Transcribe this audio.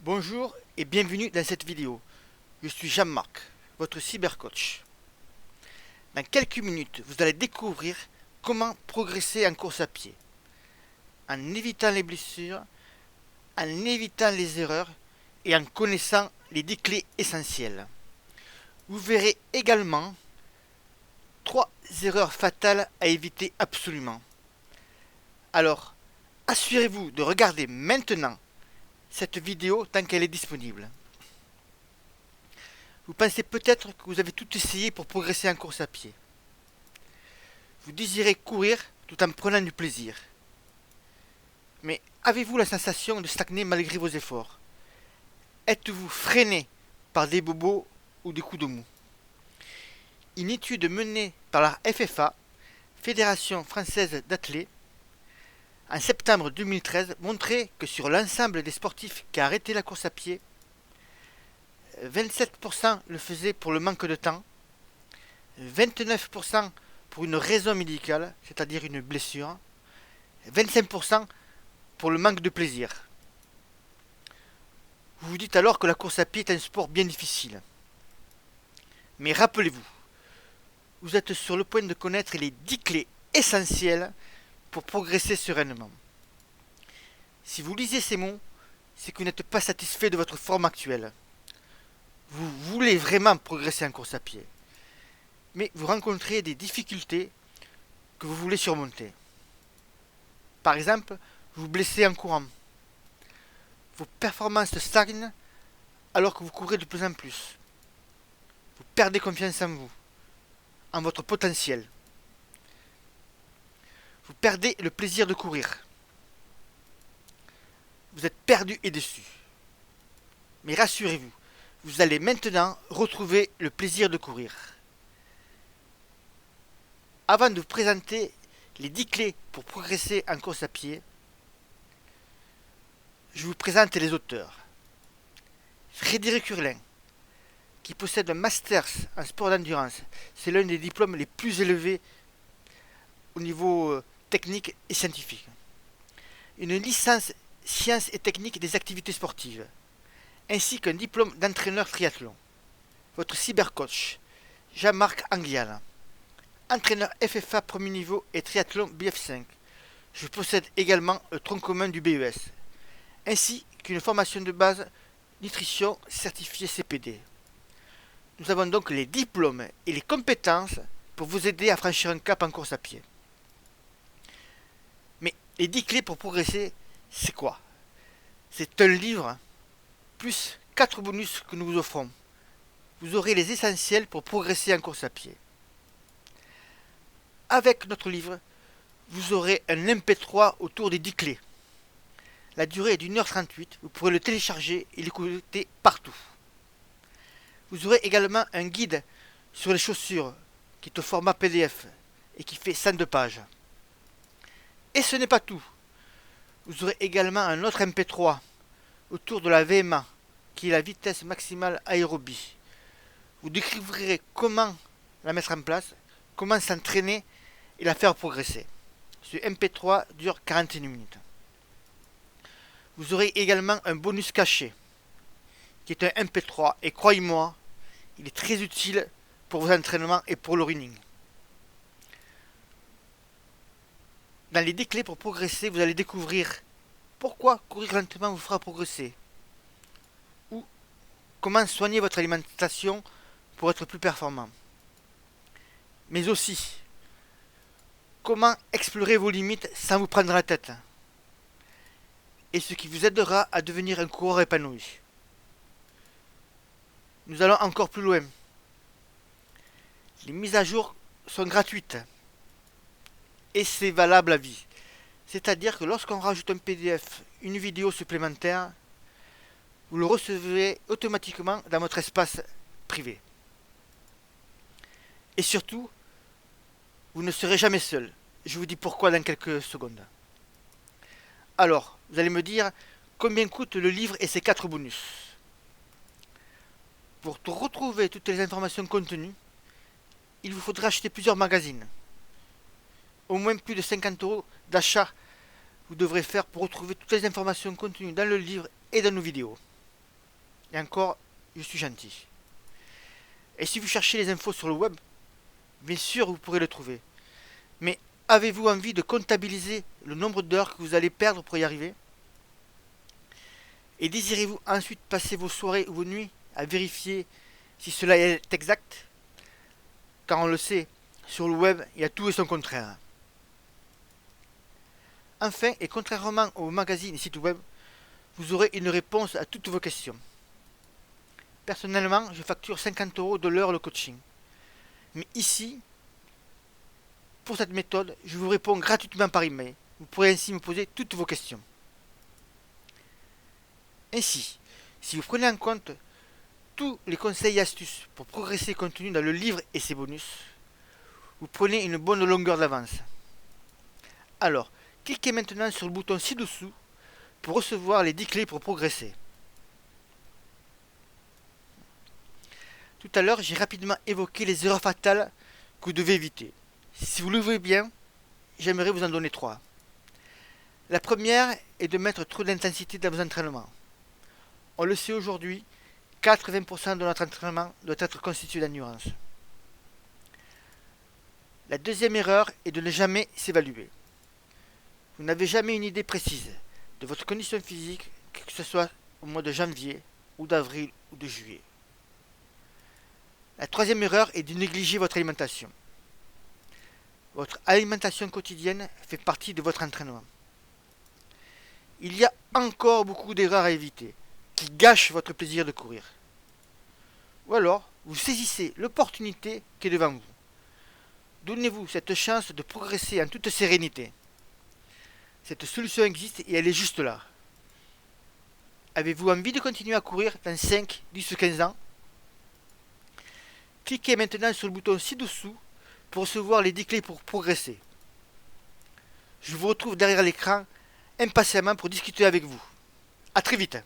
Bonjour et bienvenue dans cette vidéo. Je suis Jean-Marc, votre cybercoach. Dans quelques minutes, vous allez découvrir comment progresser en course à pied, en évitant les blessures, en évitant les erreurs et en connaissant les 10 clés essentielles. Vous verrez également 3 erreurs fatales à éviter absolument. Alors, assurez-vous de regarder maintenant cette vidéo tant qu'elle est disponible. Vous pensez peut-être que vous avez tout essayé pour progresser en course à pied. Vous désirez courir tout en prenant du plaisir. Mais avez-vous la sensation de stagner malgré vos efforts? Êtes-vous freiné par des bobos ou des coups de mou? Une étude menée par la FFA, Fédération française d'athlètes, en septembre 2013 montrait que sur l'ensemble des sportifs qui a arrêté la course à pied, 27% le faisaient pour le manque de temps, 29% pour une raison médicale, c'est-à-dire une blessure, 25% pour le manque de plaisir. Vous vous dites alors que la course à pied est un sport bien difficile. Mais rappelez-vous, vous êtes sur le point de connaître les 10 clés essentielles pour progresser sereinement. Si vous lisez ces mots, c'est que vous n'êtes pas satisfait de votre forme actuelle. Vous voulez vraiment progresser en course à pied, mais vous rencontrez des difficultés que vous voulez surmonter. Par exemple, vous vous blessez en courant. Vos performances stagnent alors que vous courez de plus en plus. Vous perdez confiance en vous, en votre potentiel. Vous perdez le plaisir de courir. Vous êtes perdu et déçu. Mais rassurez-vous, vous allez maintenant retrouver le plaisir de courir. Avant de vous présenter les 10 clés pour progresser en course à pied, je vous présente les auteurs. Frédéric Hurlin, qui possède un master en sport d'endurance. C'est l'un des diplômes les plus élevés au niveau technique et scientifique. Une licence sciences et techniques des activités sportives, ainsi qu'un diplôme d'entraîneur triathlon. Votre cybercoach, Jean-Marc Anguial, entraîneur FFA premier niveau et triathlon BF5. Je possède également le tronc commun du BES, ainsi qu'une formation de base nutrition certifiée CPD. Nous avons donc les diplômes et les compétences pour vous aider à franchir un cap en course à pied. Mais les 10 clés pour progresser, c'est quoi? C'est un livre plus 4 bonus que nous vous offrons. Vous aurez les essentiels pour progresser en course à pied. Avec notre livre, vous aurez un MP3 autour des 10 clés. La durée est d'1h38, vous pourrez le télécharger et l'écouter partout. Vous aurez également un guide sur les chaussures qui est au format PDF et qui fait 102 pages. Et ce n'est pas tout. Vous aurez également un autre MP3 autour de la VMA, qui est la vitesse maximale aérobie. Vous découvrirez comment la mettre en place, comment s'entraîner et la faire progresser. Ce MP3 dure 41 minutes. Vous aurez également un bonus caché, qui est un MP3, et croyez-moi, il est très utile pour vos entraînements et pour le running. Dans les 10 clés pour progresser, vous allez découvrir pourquoi courir lentement vous fera progresser, ou comment soigner votre alimentation pour être plus performant, mais aussi comment explorer vos limites sans vous prendre la tête, et ce qui vous aidera à devenir un coureur épanoui. Nous allons encore plus loin. Les mises à jour sont gratuites et c'est valable à vie. C'est-à-dire que lorsqu'on rajoute un PDF, une vidéo supplémentaire, vous le recevez automatiquement dans votre espace privé. Et surtout, vous ne serez jamais seul. Je vous dis pourquoi dans quelques secondes. Alors, vous allez me dire combien coûte le livre et ses 4 bonus. Pour retrouver toutes les informations contenues, il vous faudra acheter plusieurs magazines. Au moins plus de 50 € d'achat vous devrez faire pour retrouver toutes les informations contenues dans le livre et dans nos vidéos. Et encore, je suis gentil. Et si vous cherchez les infos sur le web, bien sûr vous pourrez le trouver. Mais avez-vous envie de comptabiliser le nombre d'heures que vous allez perdre pour y arriver? Et désirez-vous ensuite passer vos soirées ou vos nuits à vérifier si cela est exact? Car on le sait, sur le web, il y a tout et son contraire. Enfin, et contrairement aux magazines et sites web, vous aurez une réponse à toutes vos questions. Personnellement, je facture 50 € de l'heure le coaching. Mais ici, pour cette méthode, je vous réponds gratuitement par email. Vous pourrez ainsi me poser toutes vos questions. Ainsi, si vous prenez en compte tous les conseils et astuces pour progresser contenus dans le livre et ses bonus, vous prenez une bonne longueur d'avance. Alors, cliquez maintenant sur le bouton ci-dessous pour recevoir les 10 clés pour progresser. Tout à l'heure, j'ai rapidement évoqué les erreurs fatales que vous devez éviter. Si vous le voulez bien, j'aimerais vous en donner 3. La première est de mettre trop d'intensité dans vos entraînements. On le sait aujourd'hui, 80% de notre entraînement doit être constitué d'endurance. La deuxième erreur est de ne jamais s'évaluer. Vous n'avez jamais une idée précise de votre condition physique, que ce soit au mois de janvier, ou d'avril, ou de juillet. La troisième erreur est de négliger votre alimentation. Votre alimentation quotidienne fait partie de votre entraînement. Il y a encore beaucoup d'erreurs à éviter, qui gâchent votre plaisir de courir. Ou alors, vous saisissez l'opportunité qui est devant vous. Donnez-vous cette chance de progresser en toute sérénité. Cette solution existe et elle est juste là. Avez-vous envie de continuer à courir dans 5, 10 ou 15 ans? Cliquez maintenant sur le bouton ci-dessous pour recevoir les 10 clés pour progresser. Je vous retrouve derrière l'écran impatiemment pour discuter avec vous. A très vite.